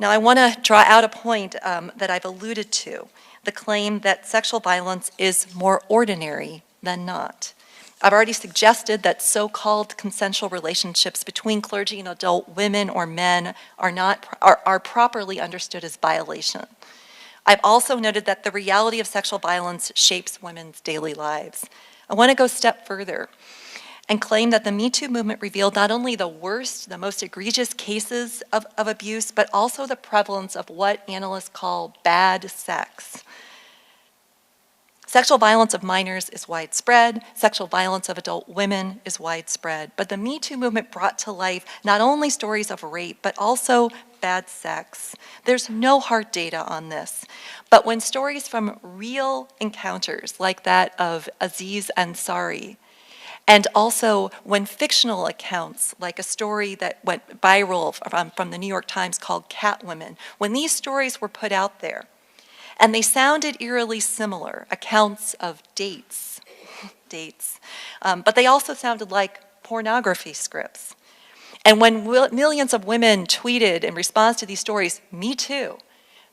Now, I want to draw out a point that I've alluded to, the claim that sexual violence is more ordinary than not. I've already suggested that so-called consensual relationships between clergy and adult women or men are properly understood as violation. I've also noted that the reality of sexual violence shapes women's daily lives. I want to go a step further and claim that the Me Too movement revealed not only the worst, the most egregious cases of abuse, but also the prevalence of what analysts call bad sex. Sexual violence of minors is widespread. Sexual violence of adult women is widespread. But the Me Too movement brought to life not only stories of rape, but also bad sex. There's no hard data on this. But when stories from real encounters, like that of Aziz Ansari, and also when fictional accounts, like a story that went viral from the New York Times called Catwomen, when these stories were put out there, and they sounded eerily similar, accounts of dates, but they also sounded like pornography scripts. And when millions of women tweeted in response to these stories, "Me too,"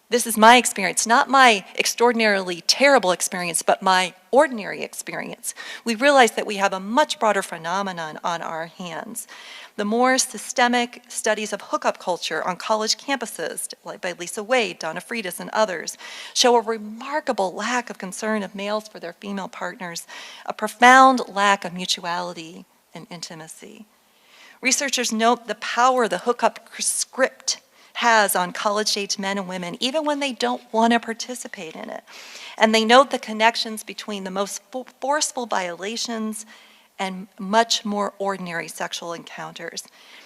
this is my experience, not my extraordinarily terrible experience, but my ordinary experience, we realize that we have a much broader phenomenon on our hands. The more systemic studies of hookup culture on college campuses, like by Lisa Wade, Donna Freitas, and others, show a remarkable lack of concern of males for their female partners, a profound lack of mutuality and intimacy. Researchers note the power the hookup script has on college-age men and women, even when they don't want to participate in it. And they note the connections between the most forceful violations and much more ordinary sexual encounters,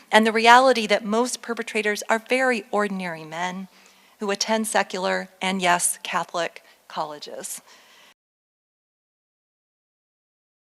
and the reality that most perpetrators are very ordinary men who attend secular and, yes, Catholic colleges.